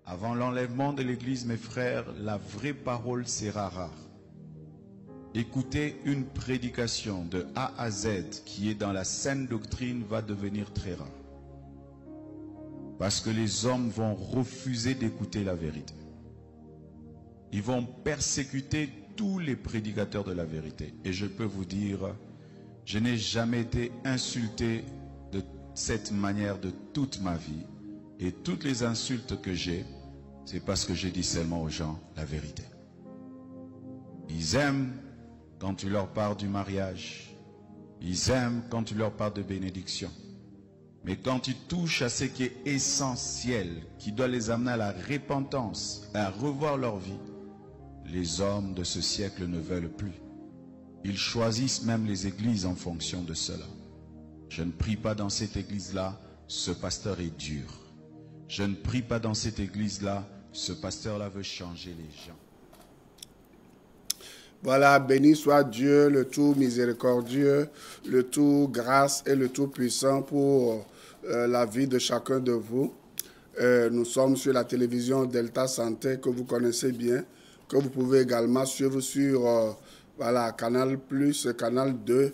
Avant l'enlèvement de l'Église, mes frères, la vraie parole sera rare. Écouter une prédication de A à Z qui est dans la saine doctrine va devenir très rare. Parce que les hommes vont refuser d'écouter la vérité. Ils vont persécuter tous les prédicateurs de la vérité. Et je peux vous dire, je n'ai jamais été insulté de cette manière de toute ma vie. Et toutes les insultes que j'ai, c'est parce que je dis seulement aux gens la vérité. Ils aiment quand tu leur parles du mariage. Ils aiment quand tu leur parles de bénédiction. Mais quand tu touches à ce qui est essentiel, qui doit les amener à la repentance, à revoir leur vie, les hommes de ce siècle ne veulent plus. Ils choisissent même les églises en fonction de cela. Je ne prie pas dans cette église-là, ce pasteur est dur. Je ne prie pas dans cette église-là, ce pasteur-là veut changer les gens. Voilà, béni soit Dieu, le tout miséricordieux, le tout grâce et le tout puissant pour la vie de chacun de vous. Nous sommes sur la télévision Delta Santé que vous connaissez bien, que vous pouvez également suivre sur voilà, Canal+, Canal 2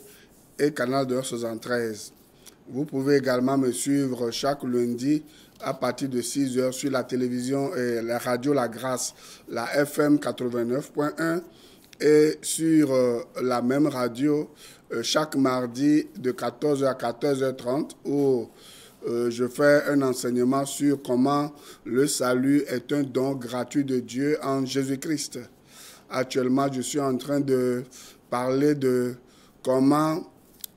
et Canal 273. Vous pouvez également me suivre chaque lundi à partir de 6 h sur la télévision et la radio La Grâce, la FM 89.1 et sur la même radio chaque mardi de 14 h à 14 h 30 où je fais un enseignement sur comment le salut est un don gratuit de Dieu en Jésus-Christ. Actuellement, je suis en train de parler de comment,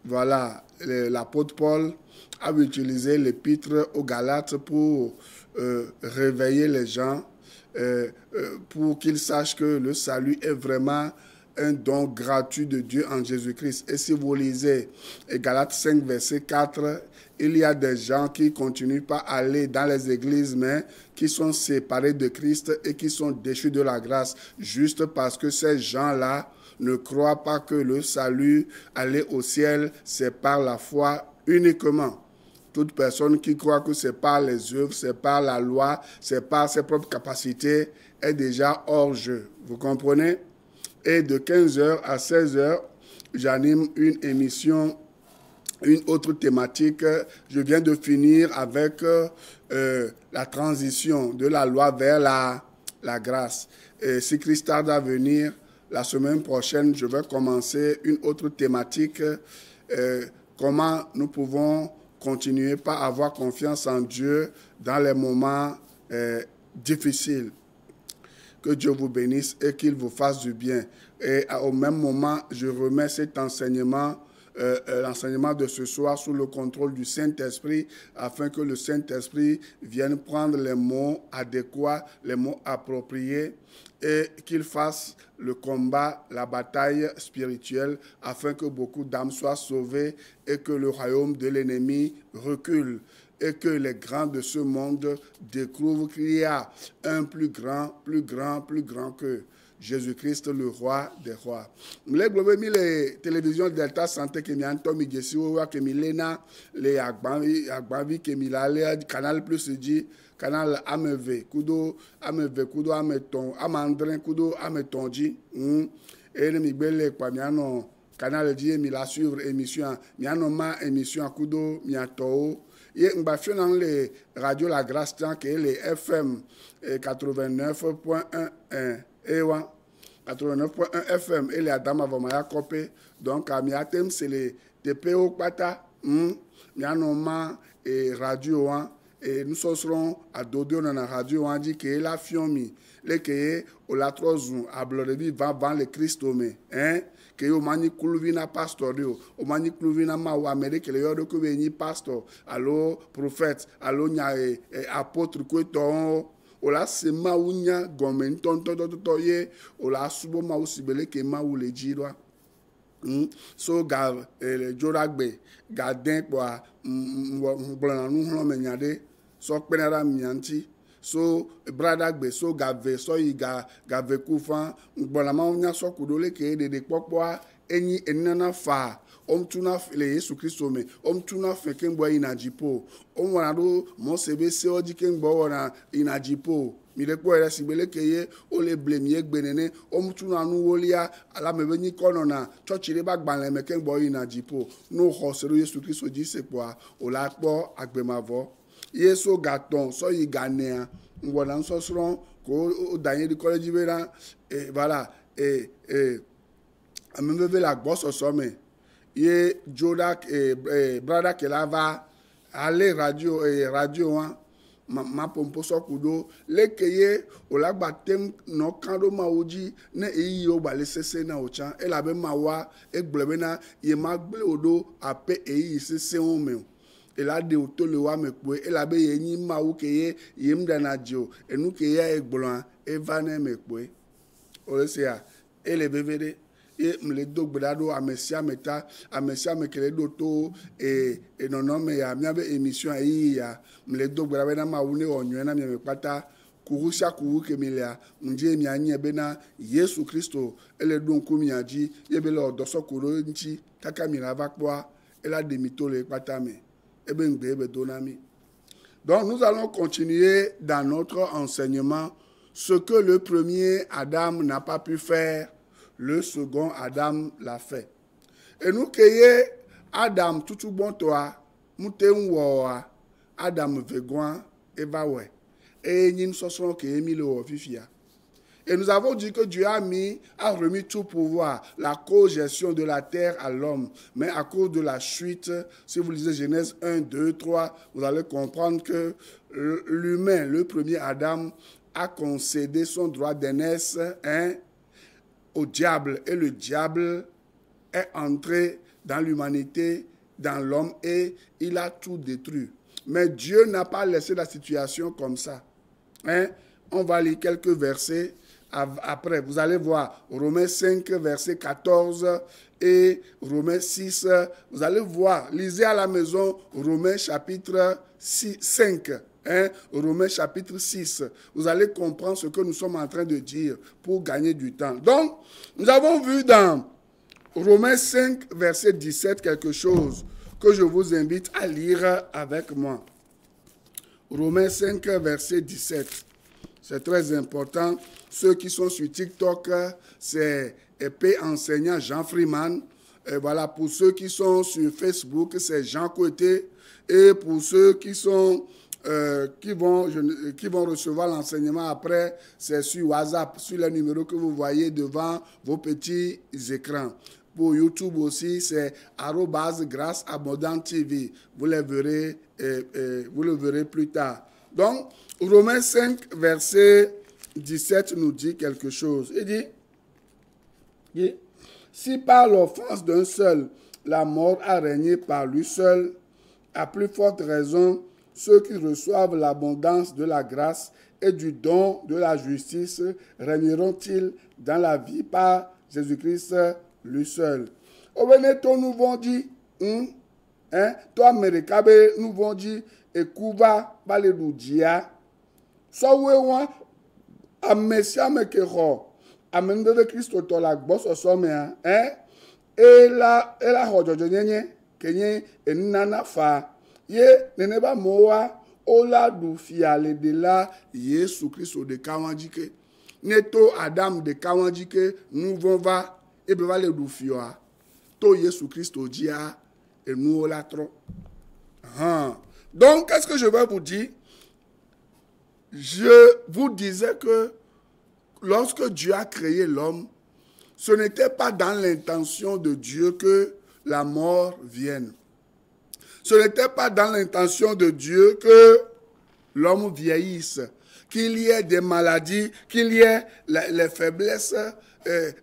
voilà, l'apôtre Paul a utilisé l'épître aux Galates pour réveiller les gens, pour qu'ils sachent que le salut est vraiment un don gratuit de Dieu en Jésus-Christ. Et si vous lisez Galates 5, verset 4, il y a des gens qui ne continuent pas à aller dans les églises, mais qui sont séparés de Christ et qui sont déchus de la grâce, juste parce que ces gens-là ne croient pas que le salut, aller au ciel, c'est par la foi uniquement. Toute personne qui croit que c'est par les œuvres, c'est par la loi, c'est par ses propres capacités, est déjà hors jeu. Vous comprenez? Et de 15 h à 16 h, j'anime une émission, une autre thématique. Je viens de finir avec la transition de la loi vers la grâce. Et si Christ tarde à venir, la semaine prochaine, je vais commencer une autre thématique. Comment nous pouvons continuer par avoir confiance en Dieu dans les moments difficiles. Que Dieu vous bénisse et qu'il vous fasse du bien. Et au même moment, je remets cet enseignement, l'enseignement de ce soir sous le contrôle du Saint-Esprit, afin que le Saint-Esprit vienne prendre les mots adéquats, les mots appropriés, et qu'il fasse le combat, la bataille spirituelle, afin que beaucoup d'âmes soient sauvées et que le royaume de l'ennemi recule. Et que les grands de ce monde découvrent qu'il y a un plus grand que Jésus-Christ, le roi des rois. Les télévisions Delta Santé qui m'ont Tommy Gessiwa, qui m'ont les Agbavi, qui m'ont Canal Plus dit, Canal AMV, Kudo Ameton, Amandrin, Kudo Ametonji, et les Mibele, Pamiano, Canal dit, la suivre émission, Miano ma émission à Kudo, Miato. Et on va faire dans les radios La Grâce, qui est les FM 89.1 et 89.1 FM et les Adama Vamaya Kopé. Donc, à Miatem, c'est les TPO Pata, Mianoma et Radio 1. Et nous serons à Dodo dans la radio 1 dit que la Fiomi, les que la 3 à Blorebi va vendre le Christ hein? Que o mani kuluvina pastor yo o mani kuluvina ma o Amérique le yo ko veni pastor allo prophète allo nya apôtre ko ton o la se ma unya gomen ton ye o la subo ma o sibele ke ma o le jirwa so ga le joragbe ga den kwa mblana nu hlo menyade so penara mianti so brada gbe so gave so yi gave kufan gbolama nya so kudole ke de popoa eni enana fa tuna le Yesu Kristo me tuna fe kengbo inajipo wana do mo sebe se oji kengbo wana inajipo mi le po era sibele keye o le blemie gbenene tuna nu wolia ala mebe ni kono na church le ba gbanle me kengbo inajipo no ho se Yesu Kristo ji se po o la po agbemavo Yesu gaton so yi ganea ngwana nso sron ko danye di college bera voilà amembe la gboso so me ye Jodak brother kelava ale radio wa ma pompo so kudo lekeye olagba tem no kando maoji ne eyi o bale sese na ocha elabe mawa egblebe na ye magble odo ape eyi sese o me ela de otole wa mekwe elabe ye nyi mawu keye yem dana jo enu keye egbloan evane mekwe olesia ele bevede e mle do gbedado amesia meta amesia mekele do to nonome ya miabe émission yi ya mle do gbedado na mawune onyo na miame pata kurusia kuru kemilia nje mi anye be na Yesu Kristo ele do nkumi aji yebe le odoso koro nchi kaka mirava kwa ela demitole pata me ebe ngbe ebe donami. Donc nous allons continuer dans notre enseignement ce que le premier Adam n'a pas pu faire. Le second Adam l'a fait. Et nous créons Adam tout bon toi, mouten wa Adam vegoin et va ouais. Et nous sommes que Emile Fifia. Et nous avons dit que Dieu a remis tout pouvoir, la co-gestion de la terre à l'homme. Mais à cause de la chute, si vous lisez Genèse 1, 2, 3, vous allez comprendre que l'humain, le premier Adam, a concédé son droit d'aînesse, au diable, et le diable est entré dans l'humanité, dans l'homme, et il a tout détruit. Mais Dieu n'a pas laissé la situation comme ça. On va lire quelques versets après. Vous allez voir Romains 5, verset 14 et Romains 6. Vous allez voir, lisez à la maison Romains chapitre 5. Romains chapitre 6. Vous allez comprendre ce que nous sommes en train de dire pour gagner du temps. Donc, nous avons vu dans Romains 5, verset 17, quelque chose que je vous invite à lire avec moi. Romains 5, verset 17. C'est très important. Ceux qui sont sur TikTok, c'est P. enseignant Jean Freeman. Et voilà, pour ceux qui sont sur Facebook, c'est Jean Côté. Et pour ceux qui sont qui vont recevoir l'enseignement après, c'est sur WhatsApp, sur le numéro que vous voyez devant vos petits écrans. Pour YouTube aussi, c'est @grâceabondante.tv. Vous le verrez plus tard. Donc, Romains 5, verset 17 nous dit quelque chose. Il dit, si par l'offense d'un seul, la mort a régné par lui seul, à plus forte raison, ceux qui reçoivent l'abondance de la grâce et du don de la justice régneront-ils dans la vie par Jésus-Christ lui seul. Au Veneto nous vont dire, toi Merekabe nous vont dire, et Kuva Baleloudia, Sawewa, Amesia Mekero, Amende de Christo Tolak Bosso Somea, et la Hodjonye, Kenye, et Nana Fa. Ye neneba moa ola du fiale de la Yesu Christo de Kawandjike. Neto Adam de Kawandjike nous vont va et beva le du fioa. To Yesu Christo dia et nous ola trop. Donc qu'est-ce que je vais vous dire? Je vous disais que lorsque Dieu a créé l'homme, ce n'était pas dans l'intention de Dieu que la mort vienne. Ce n'était pas dans l'intention de Dieu que l'homme vieillisse, qu'il y ait des maladies, qu'il y ait les faiblesses,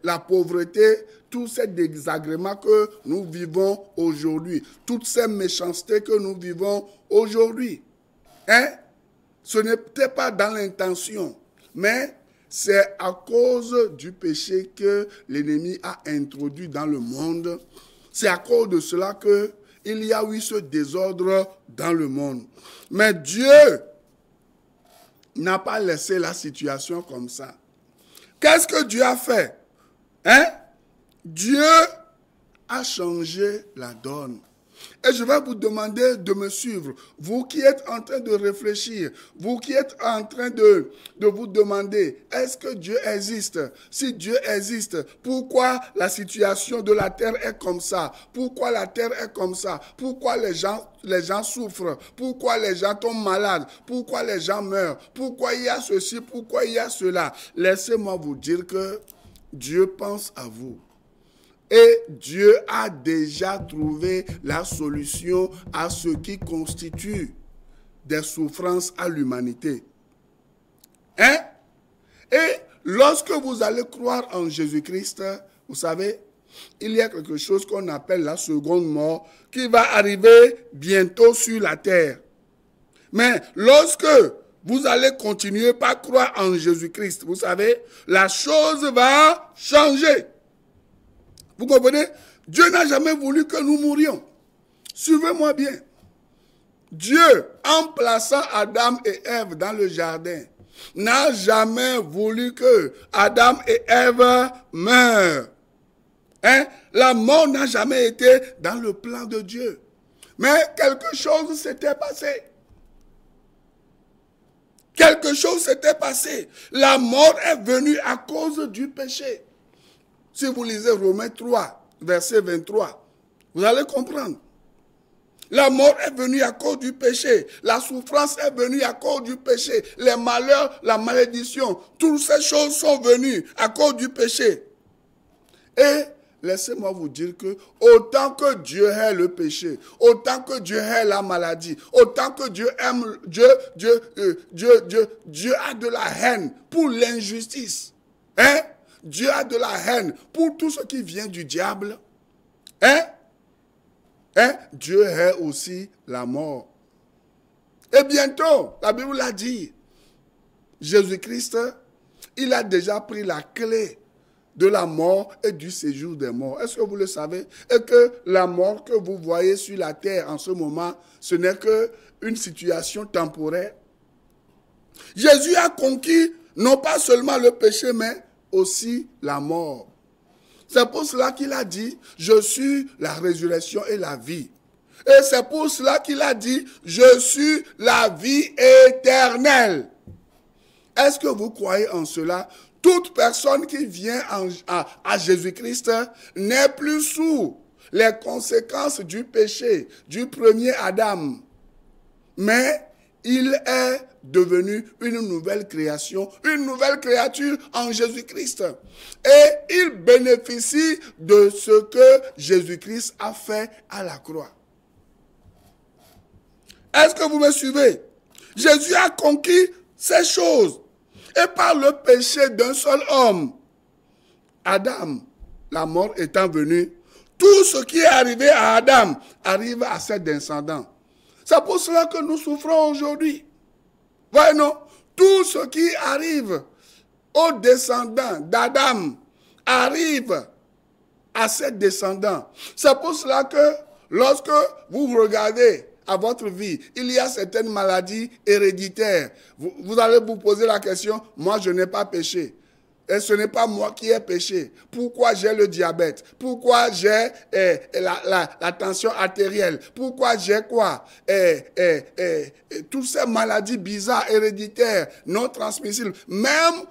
la pauvreté, tous ces désagréments que nous vivons aujourd'hui, toutes ces méchancetés que nous vivons aujourd'hui. Ce n'était pas dans l'intention, mais c'est à cause du péché que l'ennemi a introduit dans le monde. C'est à cause de cela que il y a eu ce désordre dans le monde. Mais Dieu n'a pas laissé la situation comme ça. Qu'est-ce que Dieu a fait? Dieu a changé la donne. Et je vais vous demander de me suivre. Vous qui êtes en train de réfléchir, vous qui êtes en train de vous demander, est-ce que Dieu existe? Si Dieu existe, pourquoi la situation de la terre est comme ça? Pourquoi la terre est comme ça? Pourquoi les gens souffrent? Pourquoi les gens tombent malades? Pourquoi les gens meurent? Pourquoi il y a ceci? Pourquoi il y a cela? Laissez-moi vous dire que Dieu pense à vous. Et Dieu a déjà trouvé la solution à ce qui constitue des souffrances à l'humanité. Hein? Et lorsque vous allez croire en Jésus-Christ, vous savez, il y a quelque chose qu'on appelle la seconde mort qui va arriver bientôt sur la terre. Mais lorsque vous allez continuer par croire en Jésus-Christ, vous savez, la chose va changer. Vous comprenez? Dieu n'a jamais voulu que nous mourions. Suivez-moi bien. Dieu, en plaçant Adam et Ève dans le jardin, n'a jamais voulu que Adam et Ève meurent. Hein? La mort n'a jamais été dans le plan de Dieu. Mais quelque chose s'était passé. Quelque chose s'était passé. La mort est venue à cause du péché. Si vous lisez Romains 3, verset 23, vous allez comprendre. La mort est venue à cause du péché. La souffrance est venue à cause du péché. Les malheurs, la malédiction, toutes ces choses sont venues à cause du péché. Et laissez-moi vous dire que autant que Dieu hait le péché, autant que Dieu hait la maladie, autant que Dieu aime, Dieu a de la haine pour l'injustice. Hein? Dieu a de la haine pour tout ce qui vient du diable. Hein? Dieu hait aussi la mort. Et bientôt, la Bible l'a dit, Jésus-Christ, il a déjà pris la clé de la mort et du séjour des morts. Est-ce que vous le savez? Et que la mort que vous voyez sur la terre en ce moment, ce n'est qu'une situation temporaire. Jésus a conquis non pas seulement le péché, mais aussi la mort. C'est pour cela qu'il a dit, je suis la résurrection et la vie. Et c'est pour cela qu'il a dit, je suis la vie éternelle. Est-ce que vous croyez en cela? Toute personne qui vient à Jésus-Christ n'est plus sous les conséquences du péché du premier Adam. Mais il est devenu une nouvelle création, une nouvelle créature en Jésus-Christ. Et il bénéficie de ce que Jésus-Christ a fait à la croix. Est-ce que vous me suivez? Jésus a conquis ces choses. Et par le péché d'un seul homme, Adam, la mort étant venue, tout ce qui est arrivé à Adam arrive à ses descendants. C'est pour cela que nous souffrons aujourd'hui. Voyez, non? Tout ce qui arrive aux descendants d'Adam arrive à ses descendants. C'est pour cela que lorsque vous regardez à votre vie, il y a certaines maladies héréditaires. Vous allez vous poser la question, moi je n'ai pas péché. Et ce n'est pas moi qui ai péché. Pourquoi j'ai le diabète? Pourquoi j'ai la tension artérielle? Pourquoi j'ai quoi? Toutes ces maladies bizarres, héréditaires, non transmissibles. Même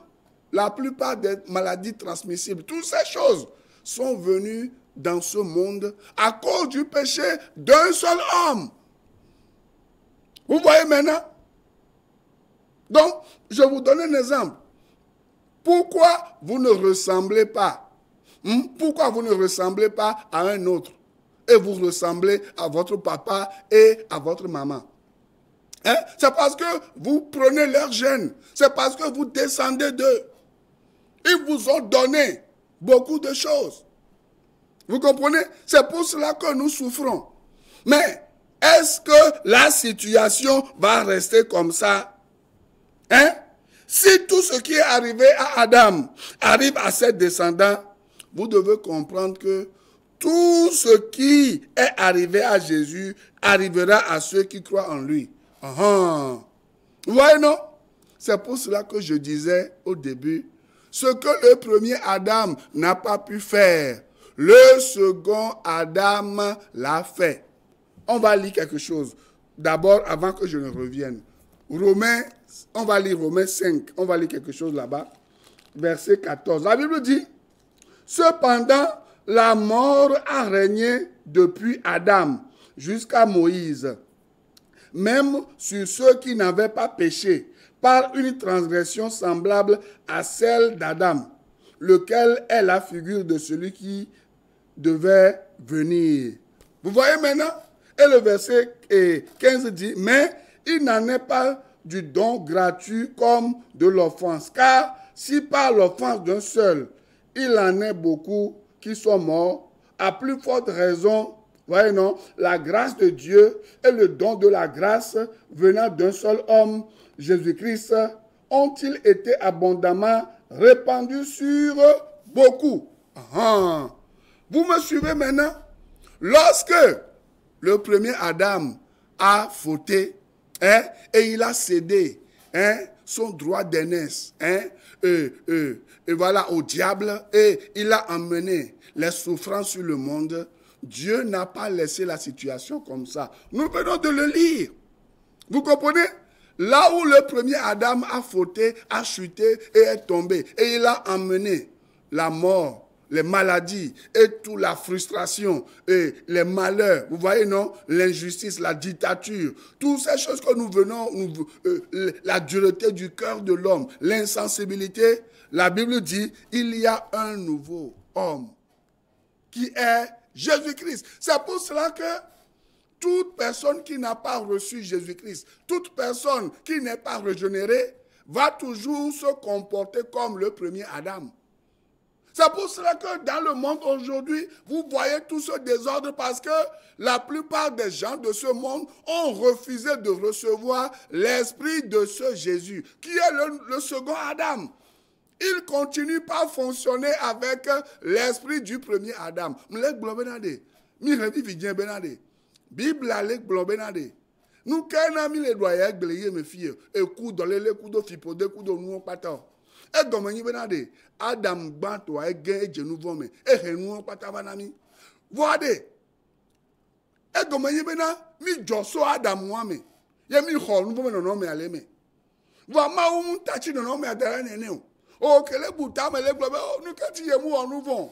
la plupart des maladies transmissibles. Toutes ces choses sont venues dans ce monde à cause du péché d'un seul homme. Vous voyez maintenant? Donc, je vous donne un exemple. Pourquoi vous ne ressemblez pas? Pourquoi vous ne ressemblez pas à un autre? Et vous ressemblez à votre papa et à votre maman. Hein? C'est parce que vous prenez leur gène. C'est parce que vous descendez d'eux. Ils vous ont donné beaucoup de choses. Vous comprenez? C'est pour cela que nous souffrons. Mais est-ce que la situation va rester comme ça? Hein? Si tout ce qui est arrivé à Adam arrive à ses descendants, vous devez comprendre que tout ce qui est arrivé à Jésus arrivera à ceux qui croient en lui. Vous voyez, non? C'est pour cela que je disais au début, ce que le premier Adam n'a pas pu faire, le second Adam l'a fait. On va lire quelque chose. D'abord, avant que je ne revienne. Romains, on va lire Romains 5. On va lire quelque chose là-bas. Verset 14. La Bible dit, cependant, la mort a régné depuis Adam jusqu'à Moïse, même sur ceux qui n'avaient pas péché, par une transgression semblable à celle d'Adam, lequel est la figure de celui qui devait venir. Vous voyez maintenant? Et le verset 15 dit, mais il n'en est pas du don gratuit comme de l'offense, car si par l'offense d'un seul, il en est beaucoup qui sont morts, à plus forte raison, voyez non, la grâce de Dieu et le don de la grâce venant d'un seul homme, Jésus-Christ, ont-ils été abondamment répandus sur beaucoup. Vous me suivez maintenant? Lorsque le premier Adam a fauté, et il a cédé son droit d'aînesse, et voilà, au diable, et il a emmené les souffrances sur le monde, Dieu n'a pas laissé la situation comme ça. Nous venons de le lire. Vous comprenez? Là où le premier Adam a fauté, a chuté et est tombé, et il a emmené la mort, les maladies et toute la frustration et les malheurs, vous voyez non, l'injustice, la dictature, toutes ces choses que nous venons, la dureté du cœur de l'homme, l'insensibilité, la Bible dit, il y a un nouveau homme qui est Jésus-Christ. C'est pour cela que toute personne qui n'a pas reçu Jésus-Christ, toute personne qui n'est pas régénérée, va toujours se comporter comme le premier Adam. C'est pour cela que dans le monde aujourd'hui, vous voyez tout ce désordre parce que la plupart des gens de ce monde ont refusé de recevoir l'esprit de ce Jésus, qui est le second Adam. Il continue pas à fonctionner avec l'esprit du premier Adam. Bible alek blobenade. Nous kana mi le doya gleye me fie e ku do le ku do fipo de ku do nu pata. E do manyi benade Adam gba to a gen ejenu vome e henu pata banami. Voade. E do manyi bena mi joso Adam wa me. Ye mi ho nu vome no me ale me. Wa ma un tachi no me adara nene o. O kele buta me le globe o nu kati ye mu onu von.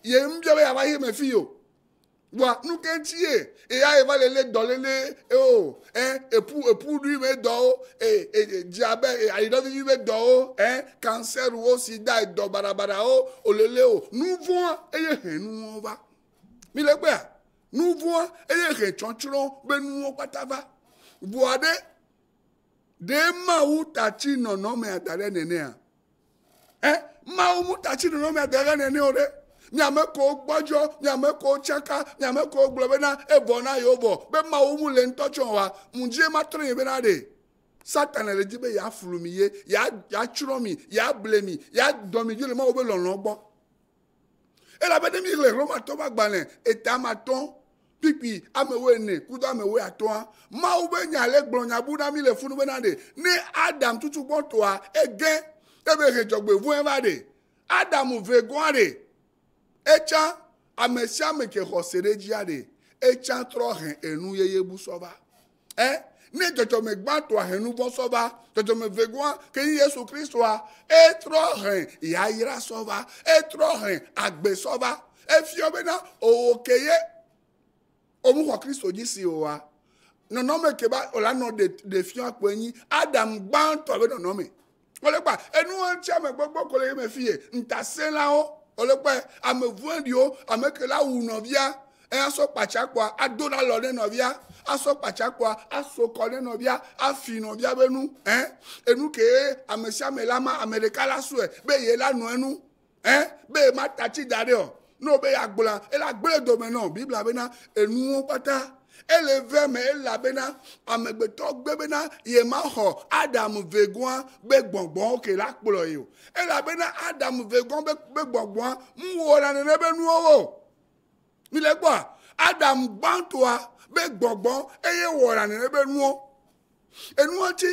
Ye mbiabe ya ba ye me fio. Wa nu kentie e ya eva le dolele e pour lui me do diabète e aido vi me do cancer o sida e do barabara o lele o nu von e ye henu va. Mi le gbe nu von e ye he chonchron be nu patava. Voade de mau tachi no me atare nene a. Mau mu tachi no me atare nene o de. Nyameko gbojo, nyameko chaka, nyameko globena e bona yobo. Be mau mu le ntocho wa, munje matrin be na de. Satan le dibe ya fulumiye, ya churomi, ya blemi, ya domi le ma obe lolongbo. E la bede mi le roma to ba gbalen, e tamaton pipi amewe ne, kudo amewe aton. Ma obe nyale gblonya buda mi le funu be na de. Ni Adam tutu bon to a e gen e be rejogbe vu en va de. Adam ve goare. Echa amesia meke hosere jiade. Echa trohen enu yeye busova. Ne jojo me gbanto ahenu bosova. Jojo me vegwa ke Yesu Kristo a. Trohen yaira sova. Trohen agbe sova. Fiobena okeye. Omu kwa Kristo jisi owa. Non me keba olano de fion akwenyi. Adam gbanto abe non me. Olekpa enu antia me gbogbo kole me fie. Ntase la o. Olekwe ame vuendio ame ke la wu novia aso pachakwa adona lode novia aso pachakwa aso kole novia afi novia benu enu ke amesia melama amerika la sue be ye la no enu be matachi dare o no be agbola e la gbele do me no Bible abena enu pata eleve me la bena amegbeto gbebena ye ma ho Adam vegoan be gbongbon ke la polo yo e la bena Adam vegoan be gbongbon mu wo la ne be nu o mi le gbo Adam gbantoa be gbongbon e ye wo la ne be nu o enu ati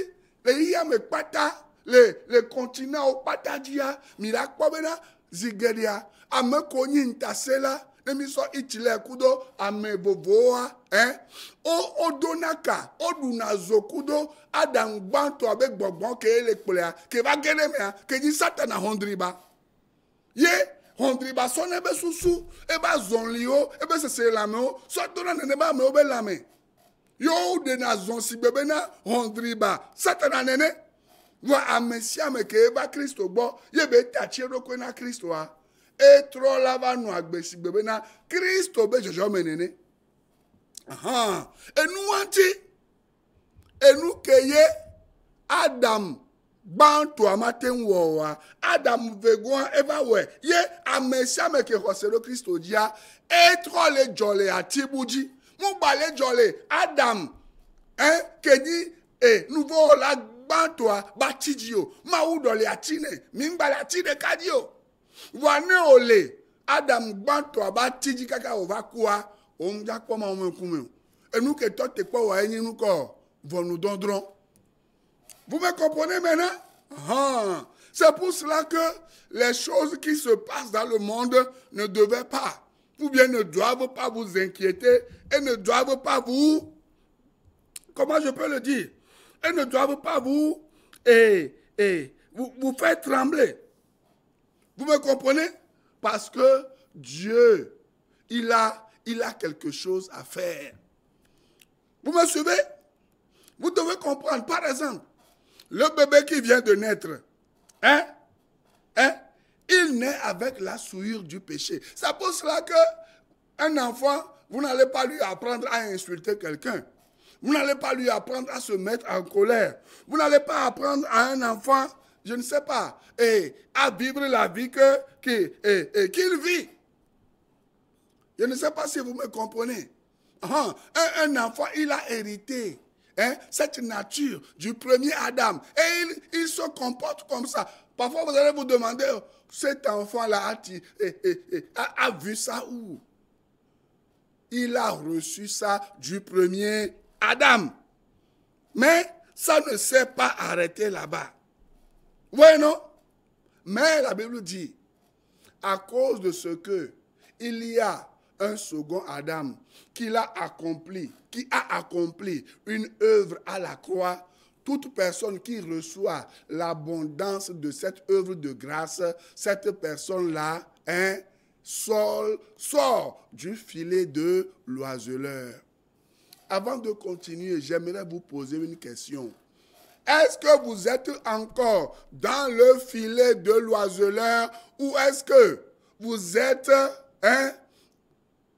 le ya me pata le continent o pata dia mi la po bena zigeria ame konyi ntasela nemiso itile kudo ame bovoa o donaka o dunazo kudo adam gbanto abe gbogbon ke ele kplea ke va gene mea ke di satana hondriba ye hondriba sone be susu e ba zonlio e be sese lame o so dona nene ba me o be lame yo de na zon si bebe na hondriba satana nene wa amesia me ke ba Kristo gbo ye be tachi roko na Kristo a e tro lava no agbesi bebe na Kristo be jojo menene enu anti enu keye Adam bantu amaten wowa Adam vegon everywhere ye amesia me ke hosero Kristo dia e tro le jole atibuji mu bale jole Adam kedi nouveau la bantoa batidio ma udole atine mimbala atine kadio wane ole Adam bantoa batiji kaka ovakua onja koma omenkume enu ke tote kwa wa enyi nuko vonu dondron. Vous me comprenez maintenant? C'est pour cela que les choses qui se passent dans le monde ne devaient pas, ou bien ne doivent pas vous inquiéter et ne doivent pas vous, comment je peux le dire, et ne doivent pas vous, vous faire trembler. Vous me comprenez? Parce que Dieu, il a quelque chose à faire. Vous me suivez? Vous devez comprendre, par exemple, le bébé qui vient de naître, il naît avec la souillure du péché. C'est pour cela qu'un enfant, vous n'allez pas lui apprendre à insulter quelqu'un. Vous n'allez pas lui apprendre à se mettre en colère. Vous n'allez pas apprendre à un enfant, je ne sais pas, à vivre la vie qu'il vit. Je ne sais pas si vous me comprenez. Un enfant, il a hérité cette nature du premier Adam. Et il se comporte comme ça. Parfois, vous allez vous demander, cet enfant-là a vu ça où? Il a reçu ça du premier Adam. Mais ça ne s'est pas arrêté là-bas. Oui, non? Mais la Bible dit, à cause de ce que il y a un second Adam qui a accompli une œuvre à la croix, toute personne qui reçoit l'abondance de cette œuvre de grâce, cette personne-là sort du filet de l'oiseleur. Avant de continuer, j'aimerais vous poser une question. Est-ce que vous êtes encore dans le filet de l'oiseleur ou est-ce que vous êtes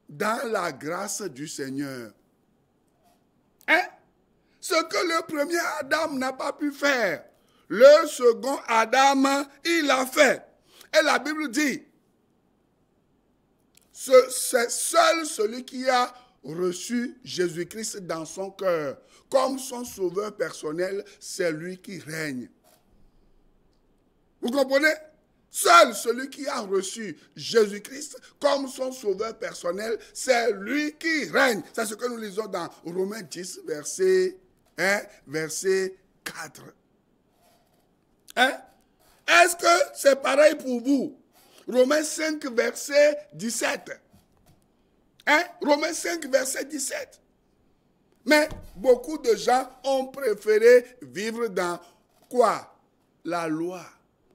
dans la grâce du Seigneur? Ce que le premier Adam n'a pas pu faire, le second Adam, il l'a fait. Et la Bible dit, c'est seul celui qui a reçu Jésus-Christ dans son cœur comme son sauveur personnel, c'est lui qui règne. Vous comprenez? Seul celui qui a reçu Jésus-Christ comme son sauveur personnel, c'est lui qui règne. C'est ce que nous lisons dans Romains 10, verset 4. Est-ce que c'est pareil pour vous? Romains 5, verset 17. Romains 5, verset 17. Mais beaucoup de gens ont préféré vivre dans quoi? La loi.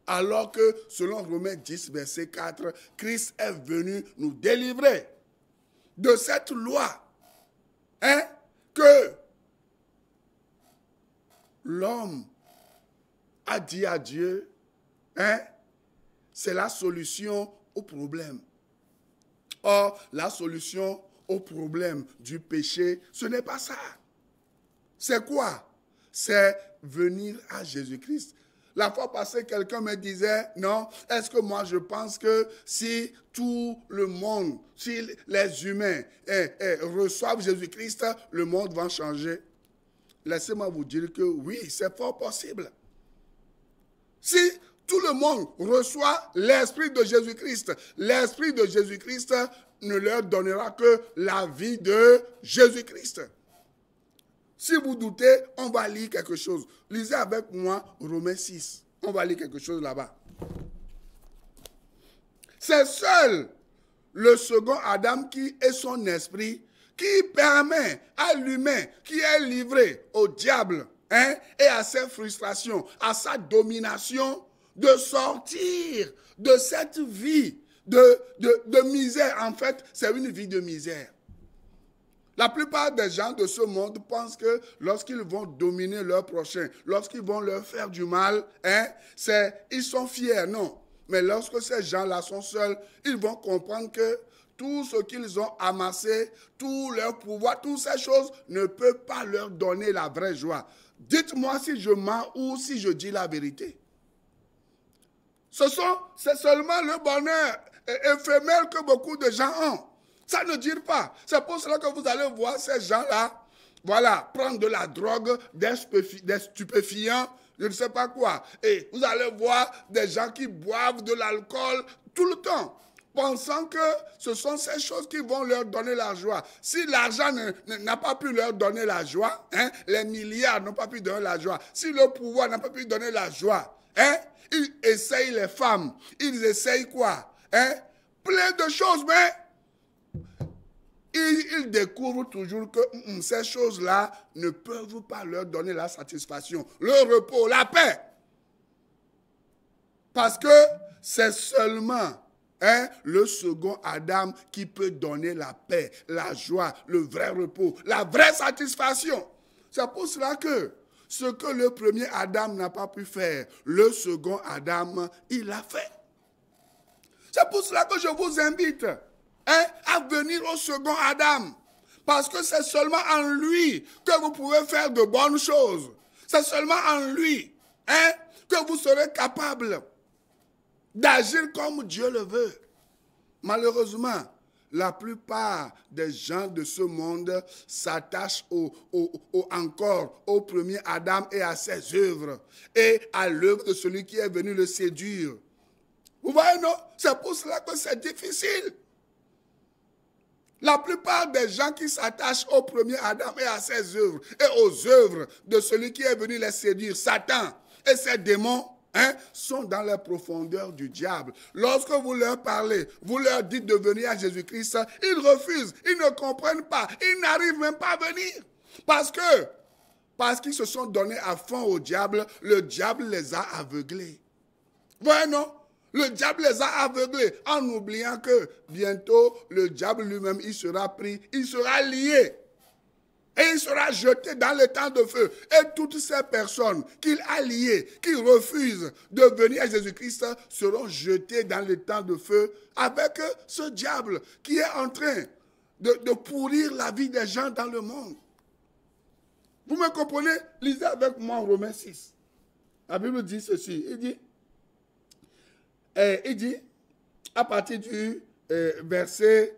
Alors que, selon Romains 10, verset 4, Christ est venu nous délivrer de cette loi. Que l'homme a dit à Dieu, c'est la solution au problème. Or, la solution au problème du péché, ce n'est pas ça. C'est quoi? C'est venir à Jésus-Christ. La fois passée, quelqu'un me disait, non, est-ce que moi je pense que si tout le monde, si les humains reçoivent Jésus-Christ, le monde va changer? Laissez-moi vous dire que oui, c'est fort possible. Si tout le monde reçoit l'Esprit de Jésus-Christ, l'Esprit de Jésus-Christ ne leur donnera que la vie de Jésus-Christ. Si vous doutez, on va lire quelque chose. Lisez avec moi Romains 6. On va lire quelque chose là-bas. C'est seul le second Adam qui est son esprit, qui permet à l'humain qui est livré au diable et à ses frustrations, à sa domination, de sortir de cette vie de misère. En fait, c'est une vie de misère. La plupart des gens de ce monde pensent que lorsqu'ils vont dominer leur prochain, lorsqu'ils vont leur faire du mal, ils sont fiers, non. Mais lorsque ces gens-là sont seuls, ils vont comprendre que tout ce qu'ils ont amassé, tout leur pouvoir, toutes ces choses ne peuvent pas leur donner la vraie joie. Dites-moi si je mens ou si je dis la vérité. C'est seulement le bonheur éphémère que beaucoup de gens ont. Ça ne dure pas. C'est pour cela que vous allez voir ces gens-là, voilà, prendre de la drogue, des stupéfiants, je ne sais pas quoi. Et vous allez voir des gens qui boivent de l'alcool tout le temps, pensant que ce sont ces choses qui vont leur donner la joie. Si l'argent n'a pas pu leur donner la joie, les milliards n'ont pas pu donner la joie, si le pouvoir n'a pas pu donner la joie, ils essayent les femmes, ils essayent quoi? Plein de choses, mais ils découvrent toujours que ces choses-là ne peuvent pas leur donner la satisfaction, le repos, la paix. Parce que c'est seulement le second Adam qui peut donner la paix, la joie, le vrai repos, la vraie satisfaction. C'est pour cela que ce que le premier Adam n'a pas pu faire, le second Adam, il l'a fait. C'est pour cela que je vous invite à venir au second Adam. Parce que c'est seulement en lui que vous pouvez faire de bonnes choses. C'est seulement en lui que vous serez capable d'agir comme Dieu le veut. Malheureusement, la plupart des gens de ce monde s'attachent encore au premier Adam et à ses œuvres et à l'œuvre de celui qui est venu le séduire. Vous voyez, non? C'est pour cela que c'est difficile. La plupart des gens qui s'attachent au premier Adam et à ses œuvres et aux œuvres de celui qui est venu les séduire, Satan et ses démons, sont dans les profondeurs du diable. Lorsque vous leur parlez, vous leur dites de venir à Jésus-Christ, ils refusent, ils ne comprennent pas, ils n'arrivent même pas à venir. Parce qu'ils se sont donnés à fond au diable, le diable les a aveuglés. Vous voyez, non? Le diable les a aveuglés en oubliant que bientôt le diable lui-même, il sera pris, il sera lié. Et il sera jeté dans le temps de feu. Et toutes ces personnes qu'il a liées, qui refusent de venir à Jésus-Christ, seront jetées dans le temps de feu avec ce diable qui est en train de pourrir la vie des gens dans le monde. Vous me comprenez? Lisez avec moi Romains 6. La Bible dit ceci. Il dit à partir du verset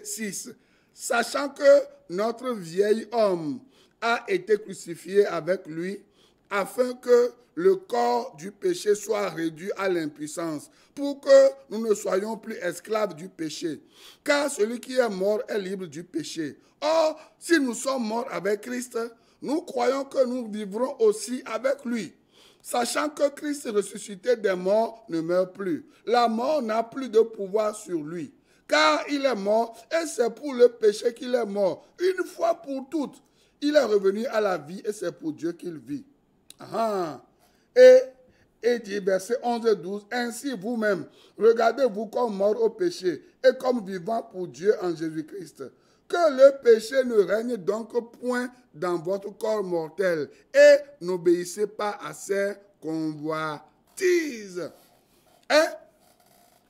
6, sachant que notre vieil homme a été crucifié avec lui, afin que le corps du péché soit réduit à l'impuissance, pour que nous ne soyons plus esclaves du péché. Car celui qui est mort est libre du péché. Or, si nous sommes morts avec Christ, nous croyons que nous vivrons aussi avec lui. Sachant que Christ ressuscité des morts ne meurt plus. La mort n'a plus de pouvoir sur lui. Car il est mort, et c'est pour le péché qu'il est mort. Une fois pour toutes, il est revenu à la vie, et c'est pour Dieu qu'il vit. Et dit, verset 11 et 12, ainsi vous-même, regardez-vous comme mort au péché, et comme vivant pour Dieu en Jésus-Christ. Que le péché ne règne donc point dans votre corps mortel, et n'obéissez pas à ses convoitises.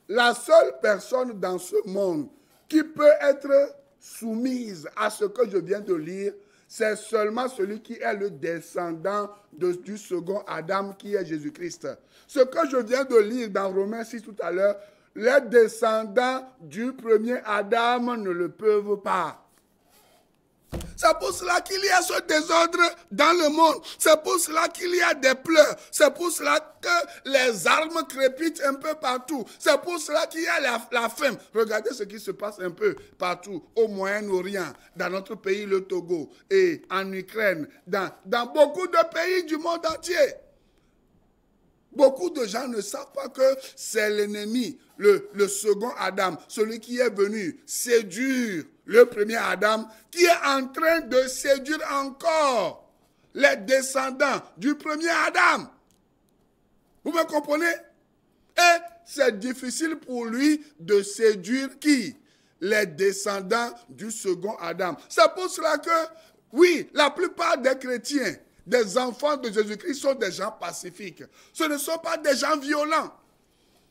La seule personne dans ce monde qui peut être soumise à ce que je viens de lire, c'est seulement celui qui est le descendant du second Adam, qui est Jésus-Christ. Ce que je viens de lire dans Romains 6 tout à l'heure, les descendants du premier Adam ne le peuvent pas. C'est pour cela qu'il y a ce désordre dans le monde. C'est pour cela qu'il y a des pleurs. C'est pour cela que les armes crépitent un peu partout. C'est pour cela qu'il y a la faim. Regardez ce qui se passe un peu partout au Moyen-Orient, dans notre pays, le Togo, et en Ukraine, dans beaucoup de pays du monde entier. Beaucoup de gens ne savent pas que c'est l'ennemi, le second Adam, celui qui est venu séduire le premier Adam, qui est en train de séduire encore les descendants du premier Adam. Vous me comprenez? Et c'est difficile pour lui de séduire qui? Les descendants du second Adam. C'est pour cela que, oui, la plupart des chrétiens, des enfants de Jésus-Christ sont des gens pacifiques. Ce ne sont pas des gens violents.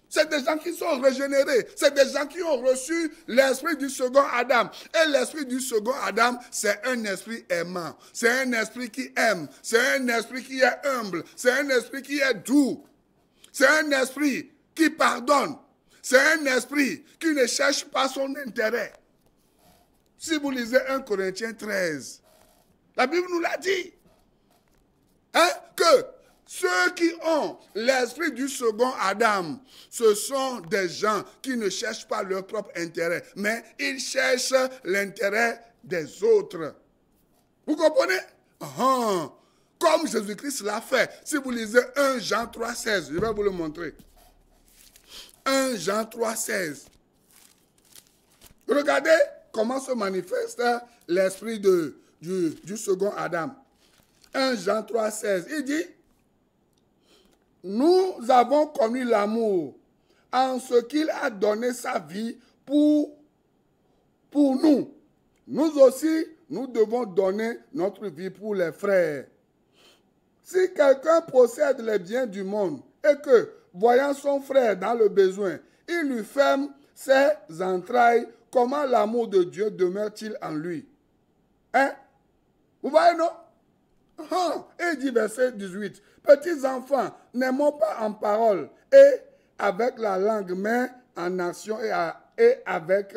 C'est des gens qui sont régénérés. C'est des gens qui ont reçu l'esprit du second Adam. Et l'esprit du second Adam, c'est un esprit aimant. C'est un esprit qui aime. C'est un esprit qui est humble. C'est un esprit qui est doux. C'est un esprit qui pardonne. C'est un esprit qui ne cherche pas son intérêt. Si vous lisez 1 Corinthiens 13, la Bible nous l'a dit. Hein, que ceux qui ont l'esprit du second Adam, ce sont des gens qui ne cherchent pas leur propre intérêt, mais ils cherchent l'intérêt des autres. Vous comprenez? Comme Jésus-Christ l'a fait. Si vous lisez 1 Jean 3,16, je vais vous le montrer. 1 Jean 3,16. Regardez comment se manifeste l'esprit du second Adam. 1 Jean 3,16. Il dit, nous avons connu l'amour en ce qu'il a donné sa vie pour nous. Nous aussi, nous devons donner notre vie pour les frères. Si quelqu'un possède les biens du monde et que, voyant son frère dans le besoin, il lui ferme ses entrailles, comment l'amour de Dieu demeure-t-il en lui? Hein? Vous voyez, non? Et il dit, verset 18, petits enfants, n'aimons pas en parole et avec la langue, mais en action et avec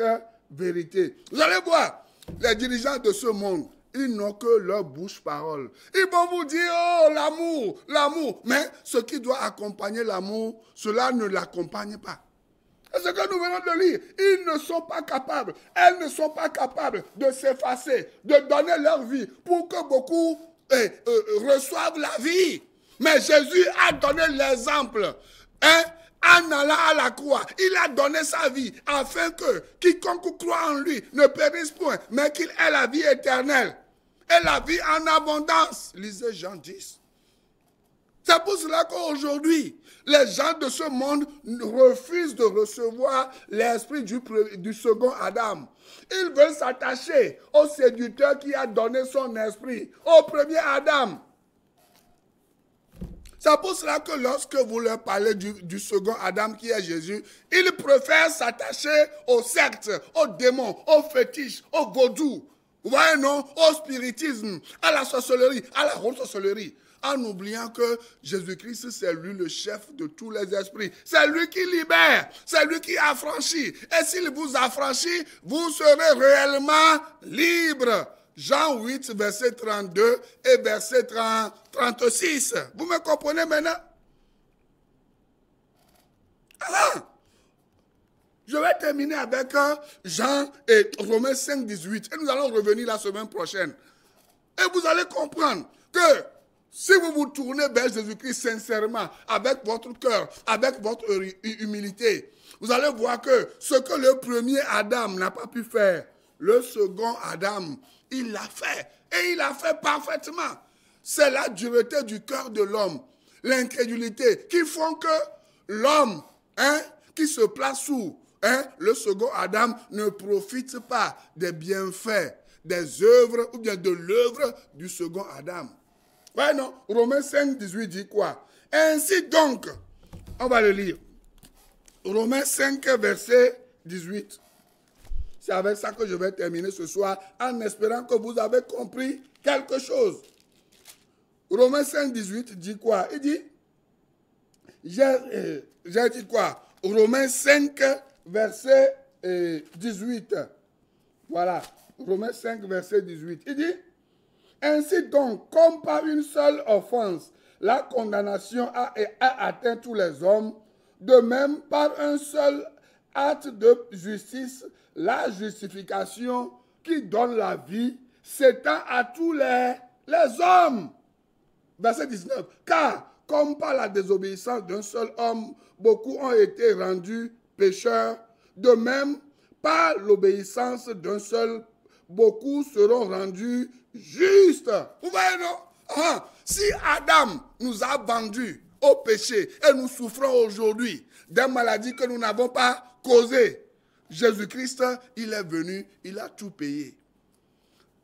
vérité. Vous allez voir, les dirigeants de ce monde, ils n'ont que leur bouche-parole. Ils vont vous dire, oh, l'amour, l'amour. Mais ce qui doit accompagner l'amour, cela ne l'accompagne pas. C'est ce que nous venons de lire. Ils ne sont pas capables, elles ne sont pas capables de s'effacer, de donner leur vie pour que beaucoup reçoivent la vie. Mais Jésus a donné l'exemple. Hein? En allant à la croix, il a donné sa vie afin que quiconque croit en lui ne périsse point, mais qu'il ait la vie éternelle et la vie en abondance. Lisez Jean 10. C'est pour cela qu'aujourd'hui, les gens de ce monde refusent de recevoir l'esprit du second Adam. Ils veulent s'attacher au séducteur qui a donné son esprit, au premier Adam. C'est pour cela que lorsque vous leur parlez du second Adam qui est Jésus, ils préfèrent s'attacher aux sectes, aux démons, aux fétiches, aux vaudous. Vous voyez, non? Au spiritisme, à la sorcellerie, à la haute sorcellerie. En oubliant que Jésus-Christ, c'est lui le chef de tous les esprits. C'est lui qui libère, c'est lui qui affranchit. Et s'il vous affranchit, vous serez réellement libre. Jean 8, verset 32 et verset 36. Vous me comprenez maintenant? Alors, je vais terminer avec Jean et Romains 5, 18. Et nous allons revenir la semaine prochaine. Et vous allez comprendre que si vous vous tournez vers Jésus-Christ sincèrement, avec votre cœur, avec votre humilité, vous allez voir que ce que le premier Adam n'a pas pu faire, le second Adam, il l'a fait. Et il l'a fait parfaitement. C'est la dureté du cœur de l'homme, l'incrédulité, qui font que l'homme, qui se place sous le second Adam, ne profite pas des bienfaits, des œuvres, ou bien de l'œuvre du second Adam. Ouais, non, Romains 5, 18 dit quoi? Ainsi donc, on va le lire. Romains 5, verset 18. C'est avec ça que je vais terminer ce soir, en espérant que vous avez compris quelque chose. Romains 5, 18 dit quoi? Il dit, j'ai dit quoi? Romains 5, verset 18. Voilà, Romains 5, verset 18. Il dit, ainsi donc, comme par une seule offense, la condamnation a atteint tous les hommes, de même par un seul acte de justice, la justification qui donne la vie s'étend à tous les hommes. Verset 19. Car comme par la désobéissance d'un seul homme, beaucoup ont été rendus pécheurs, de même, par l'obéissance d'un seul, beaucoup seront rendus justes. Vous voyez, non? Si Adam nous a vendus au péché et nous souffrons aujourd'hui des maladies que nous n'avons pas causées, Jésus-Christ, il est venu, il a tout payé.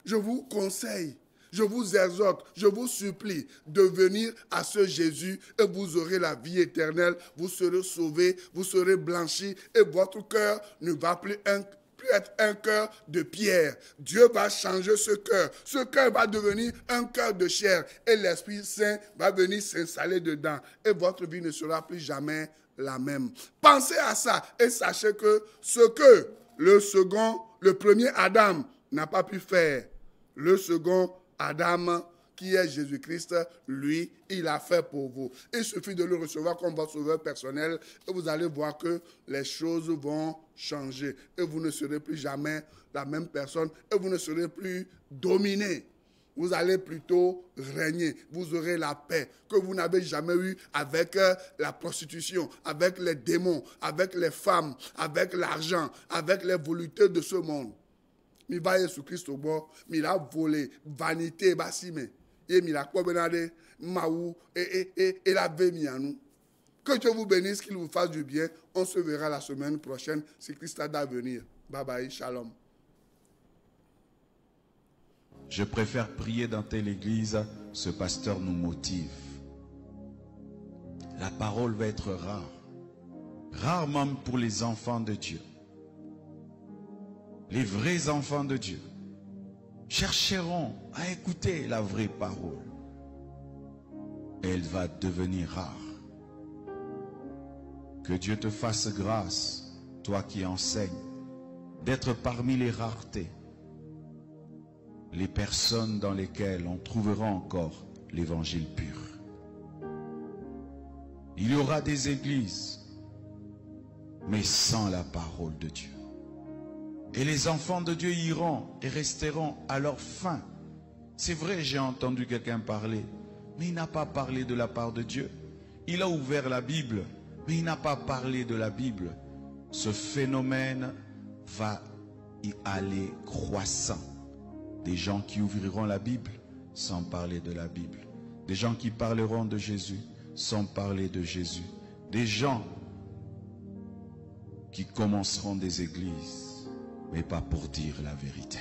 Je vous conseille, je vous exhorte, je vous supplie de venir à ce Jésus et vous aurez la vie éternelle, vous serez sauvés, vous serez blanchis et votre cœur ne va plus être un cœur de pierre. Dieu va changer ce cœur. Ce cœur va devenir un cœur de chair et l'Esprit Saint va venir s'installer dedans et votre vie ne sera plus jamais la même. Pensez à ça et sachez que ce que le premier Adam n'a pas pu faire, le second Adam, qui est Jésus-Christ, lui, il a fait pour vous. Il suffit de le recevoir comme votre sauveur personnel et vous allez voir que les choses vont changer et vous ne serez plus jamais la même personne et vous ne serez plus dominé. Vous allez plutôt régner. Vous aurez la paix que vous n'avez jamais eue avec la prostitution, avec les démons, avec les femmes, avec l'argent, avec les voluptés de ce monde. Mi va Jésus-Christ au bord, mi la volé, vanité, bassime. Et mi la quoi benade, maou, et la bémi à nous. Que Dieu vous bénisse, qu'il vous fasse du bien. On se verra la semaine prochaine si Christ a d'avenir. Bye bye, shalom. Je préfère prier dans telle église, ce pasteur nous motive. La parole va être rare. Rare même pour les enfants de Dieu. Les vrais enfants de Dieu chercheront à écouter la vraie parole. Elle va devenir rare. Que Dieu te fasse grâce, toi qui enseignes, d'être parmi les raretés, les personnes dans lesquelles on trouvera encore l'évangile pur. Il y aura des églises, mais sans la parole de Dieu. Et les enfants de Dieu iront et resteront à leur fin. C'est vrai, j'ai entendu quelqu'un parler, mais il n'a pas parlé de la part de Dieu. Il a ouvert la Bible, mais il n'a pas parlé de la Bible. Ce phénomène va y aller croissant. Des gens qui ouvriront la Bible sans parler de la Bible. Des gens qui parleront de Jésus sans parler de Jésus. Des gens qui commenceront des églises, mais pas pour dire la vérité.